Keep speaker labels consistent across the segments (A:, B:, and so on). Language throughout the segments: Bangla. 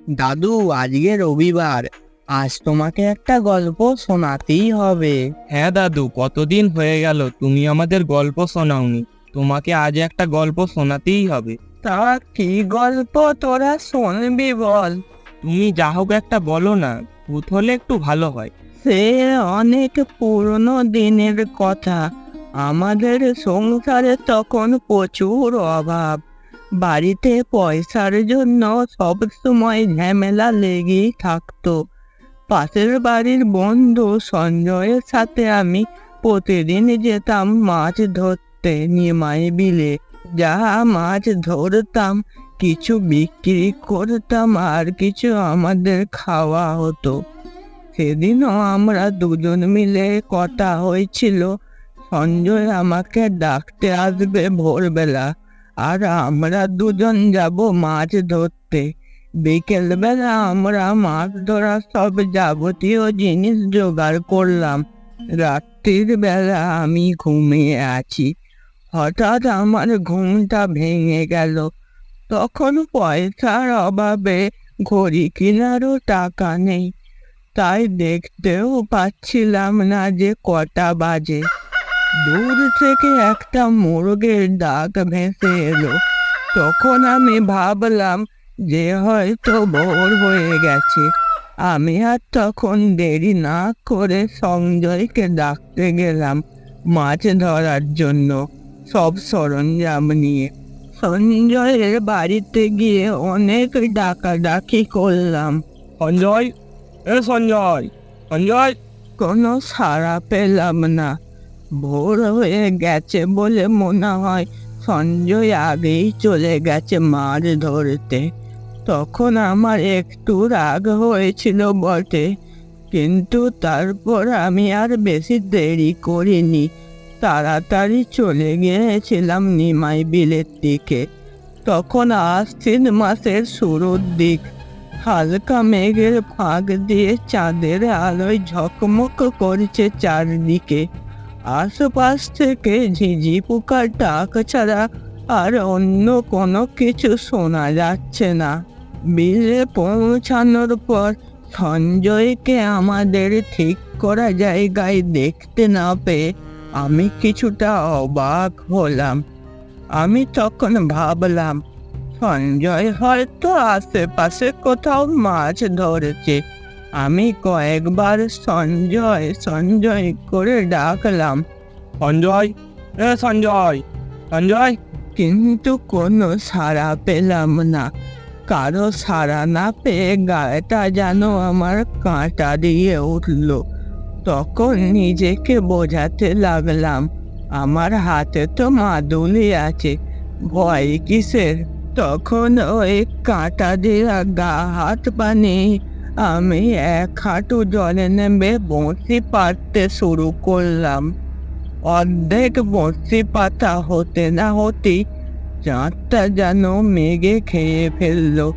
A: দাদু, আজকে রবিবার, আজ তোমাকে একটা গল্প শোনাতেই হবে।
B: হ্যাঁ দাদু, কতদিন হয়ে গেল তুমি আমাদের গল্প শোনাওনি। তোমাকে আজ একটা গল্প শোনাতেই হবে।
A: তা কি গল্প তোরা শুনবি বল?
B: তুমি যা হোক একটা বলো না, ভূত হলে একটু ভালো হয়।
A: সে অনেক পুরনো দিনের কথা। আমাদের সংসারে তখন প্রচুর অভাব। বাড়িতে পয়সার জন্য সব সময় ঝামেলা লেগেই থাকতো। পাশের বাড়ির বন্ধু সঞ্জয়ের সাথে আমি প্রতিদিন যেতাম মাছ ধরতে নিমাই বিলে। যা মাছ ধরতাম কিছু বিক্রি করতাম আর কিছু আমাদের খাওয়া হতো। সেদিনও আমরা দুজন মিলে কথা হয়েছিল, সঞ্জয় আমাকে ডাকতে আসবে ভোরবেলা, আর আমরা দুজন যাব মাছ ধরতে। বিকেলবেলা আমরা মাছ ধরার সব যাবতীয় জিনিস জোগাড় করলাম। রাত্রির বেলা আমি ঘুমিয়ে আছি, হঠাৎ আমার ঘুমটা ভেঙে গেল। তখন পয়সার অভাবে ঘড়ি কেনারও টাকা নেই, তাই দেখতেও পাচ্ছিলাম না যে কটা বাজে। দূর থেকে একটা মোরগের ডাক ভেসে এলো। তখন আমি ভাবলাম যে হয়তো ভোর হয়ে গেছে। আমি আর তখন দেরি না করে সঞ্জয়কে ডাকতে গেলাম মাছ ধরার জন্য সব সরঞ্জাম নিয়ে। সঞ্জয়ের বাড়িতে গিয়ে অনেক ডাকাডাকি করলাম।
B: সঞ্জয়, সঞ্জয়, সঞ্জয়।
A: কোনো সাড়া পেলাম না। ভোর হয়ে গেছে বলে মনে হয় সঞ্জয় আগেই চলে গেছে মাছ ধরতে। তখন আমার একটু রাগ হয়েছিল বটে, কিন্তু তারপর আমি আর বেশি দেরি করিনি। তাড়াতাড়ি চলে গিয়েছিলাম নিমাই বিলের দিকে। তখন আশ্বিন মাসের শুরুর দিক। হালকা মেঘের ফাঁক দিয়ে চাঁদের আলোয় ঝকমক করছে চারদিকে। আশপাশ থেকে ঝিঝি পোকার ডাক ছাড়া আর অন্য কোনো কিছু শোনা যাচ্ছে না। বিলে পৌঁছানোর পর সঞ্জয়কে আমাদের ঠিক করা জায়গায় দেখতে না পেয়ে আমি কিছুটা অবাক হলাম। আমি তখন ভাবলাম সঞ্জয় হয়তো আশেপাশে কোথাও মাছ ধরেছে। আমি কয়েকবার সঞ্জয় সঞ্জয় করে ডাকলাম,
B: সঞ্জয়, সঞ্জয়, সঞ্জয়।
A: কিন্তু কোনো সাড়া পেলাম না। কারো সাড়া না পেয়ে গায়েটা যেন আমার কাঁটা দিয়ে উঠল। তখন নিজেকে বোঝাতে লাগলাম আমার হাতে তো মাদুলি আছে, ভয় কিসের। তখন ওই কাঁটা দিয়া গা হাত পানি আমি এক হাঁটু জলে নেমে বঁড়শি পাততে শুরু করলাম। অর্ধেক বঁড়শি পাতা হতে না হতেই চাঁদটা যেন মেঘে খেয়ে ফেললো।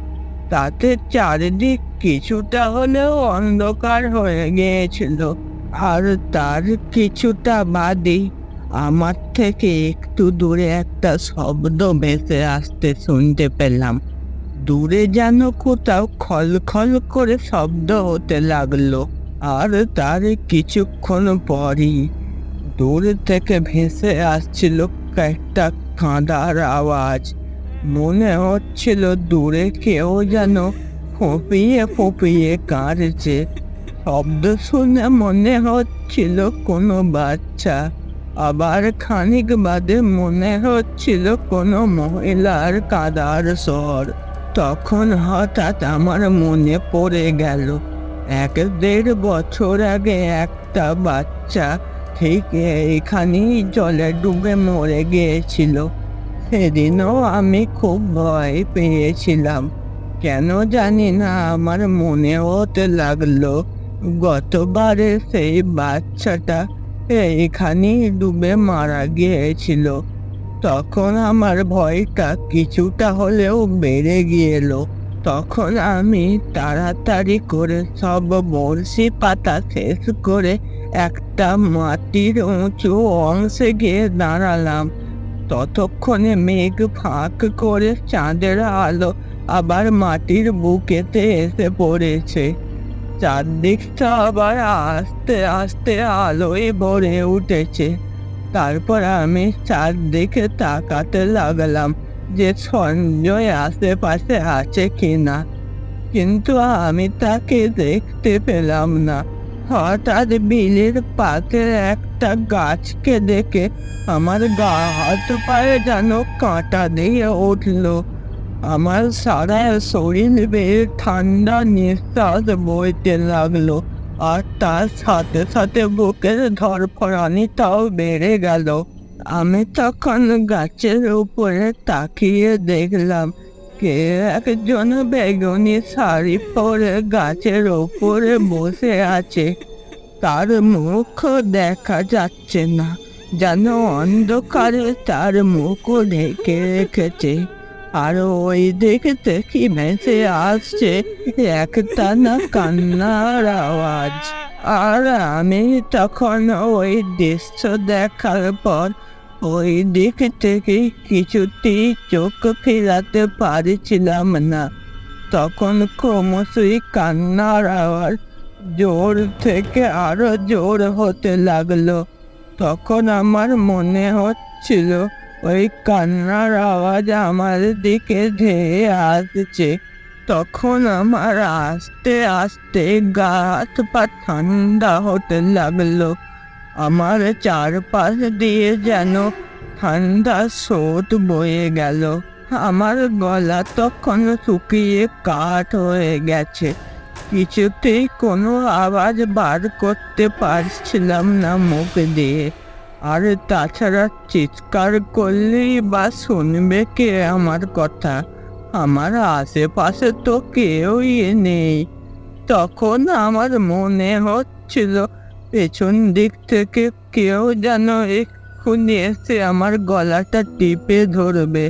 A: তাতে চারিদিক কিছুটা হলেও অন্ধকার হয়ে গিয়েছিল। আর তার কিছুটা বাদে আমার থেকে একটু দূরে একটা শব্দ ভেসে আসতে শুনতে পেলাম। দূরে যেন কোথাও খলখল করে শব্দ হতে লাগলো। আর তার কিছুক্ষণ পরই দূর থেকে ভেসে আসছিল একটা কাঁদার আওয়াজ। মনে হচ্ছিল দূরে কেউ যেন ফুঁপিয়ে ফুঁপিয়ে কাঁদছে। শব্দ শুনে মনে হচ্ছিল কোনো বাচ্চা, আবার খানিক বাদে মনে হচ্ছিল কোনো মহিলার কাঁদার স্বর। তখন হঠাৎ আমার মনে পড়ে গেল 1-1.5 বছর আগে একটা বাচ্চা ঠিক এইখানেই জলে ডুবে মরে গিয়েছিল। সেদিনও আমি খুব ভয় পেয়েছিলাম। কেন জানি না আমার মনে হতে লাগলো গতবারে সেই বাচ্চাটা এইখানেই ডুবে মারা গিয়েছিল। তখন আমার ভয়টা কিছুটা হলেও বেড়ে গিয়েছিল। তখন আমি তাড়াতাড়ি করে সব বড়শি পাতা শেষ করে একটা মাটির উঁচু অংশে গিয়ে দাঁড়ালাম। ততক্ষণে মেঘ ফাঁক করে চাঁদের আলো আবার মাটির বুকেতে এসে পড়েছে। চারদিকটা আবার আস্তে আস্তে আলোয় ভরে উঠেছে। তারপর আমি চারদিকে তাকাতে লাগলাম যে সঞ্জয় আশেপাশে আছে কিনা, কিন্তু আমি তাকে দেখতে পেলাম না। হঠাৎ বিলের পাশে একটা গাছকে দেখে আমার গা হাত পায়ে যেন কাঁটা দিয়ে উঠলো। আমার সারা শরীর বেয়ে ঠান্ডা নিঃশ্বাস বইতে লাগলো, আর তার সাথে সাথে বুকের ধড়ফড়ানিটাও বেড়ে গেল। আমি তখন গাছের উপরে তাকিয়ে দেখলাম কে একজন বেগুনি শাড়ি পরে গাছের উপরে বসে আছে। তার মুখ দেখা যাচ্ছে না, যেন অন্ধকারে তার মুখ ঢেকে রেখেছে। আর ওই দিক থেকে ভেসে আসছে একটানা কান্নার আওয়াজ। আর আমি তখন ওই দৃশ্য দেখার পর ওই দিক থেকে কিছুতেই চোখ ফেরাতে পারছিলাম না। তখন ক্রমশই কান্নার আওয়াজ জোর থেকে আরো জোর হতে লাগলো। তখন আমার মনে হচ্ছিল ওই কান্নার আওয়াজ আমার দিকে ধেয়ে আসছে। তখন আমার আস্তে আস্তে গা হাত পা ঠান্ডা হতে লাগলো। আমার চারপাশ দিয়ে যেন ঠান্ডা স্রোত বয়ে গেল। আমার গলা তখন শুকিয়ে কাঠ হয়ে গেছে। কিছুতেই কোনো আওয়াজ বার করতে পারছিলাম না মুখ দিয়ে। আর তাছাড়া চিৎকার করলেই বা শুনবে কে আমার কথা? আমার আশেপাশে তো কেউই নেই। তখন আমার মনে হচ্ছিল পেছন দিক থেকে কেউ যেন এক্ষুনি এসে আমার গলাটা টিপে ধরবে।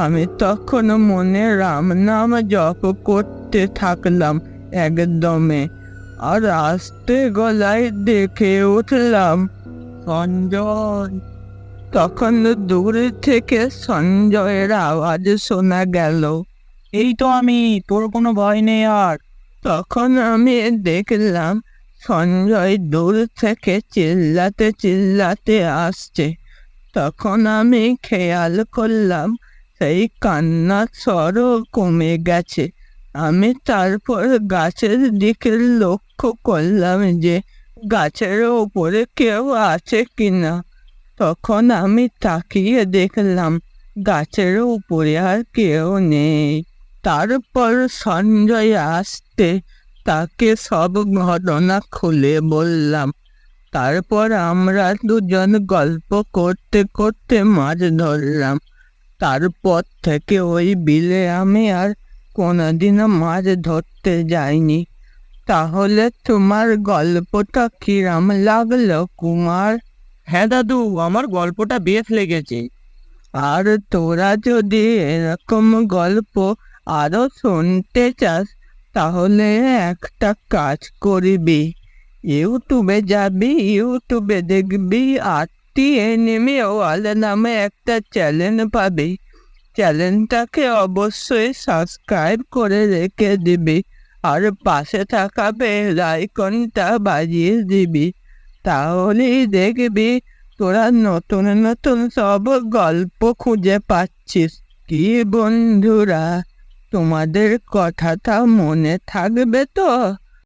A: আমি তখন মনে রাম নাম জপ করতে থাকলাম একদমে, আর আস্তে গলায় দেখে উঠলাম সঞ্জয়। তখন দূর থেকে সঞ্জয়ের আওয়াজ শোনা গেল, এই তো আমি, তোর কোনো ভয় নেই আর। তখন আমি দেখলাম সঞ্জয় দূর থেকে চিল্লাতে চিল্লাতে আসছে। তখন আমি খেয়াল করলাম সেই কান্নার স্বরও কমে গেছে। আমি তারপর গাছের দিকে লক্ষ্য করলাম যে গাছের ওপরে কেউ আছে কিনা। তখন আমি তাকিয়ে দেখলাম গাছের উপরে আর কেউ নেই। তারপর সঞ্জয় আসতে তাকে সব ঘটনা খুলে বললাম। তারপর আমরা দুজন গল্প করতে করতে মাছ ধরলাম। তারপর থেকে ওই বিলে আমি আর কোনোদিনও মাছ ধরতে যাইনি। তাহলে তোমার গল্পটা কিরম লাগলো কুমার?
B: হ্যাঁ দাদু, আমার গল্পটা বেশ লেগেছে।
A: আর তোরা যদি এরকম গল্প আরো শুনতে চাস তাহলে একটা কাজ করবি, ইউটিউবে যাবি, ইউটিউবে দেখবি আরটি এনিমি ওয়ার্ল্ড নামে একটা চ্যানেল পাবি। চ্যানেলটাকে অবশ্যই সাবস্ক্রাইব করে রেখে দিবি, আর পাশে থাকা বেল আইকনটা বাজিয়ে দিবি। তাহলেই দেখবি তোরা নতুন নতুন সব গল্প খুঁজে পাচ্ছিস। কি বন্ধুরা, তোমাদের কথাটা মনে থাকবে তো?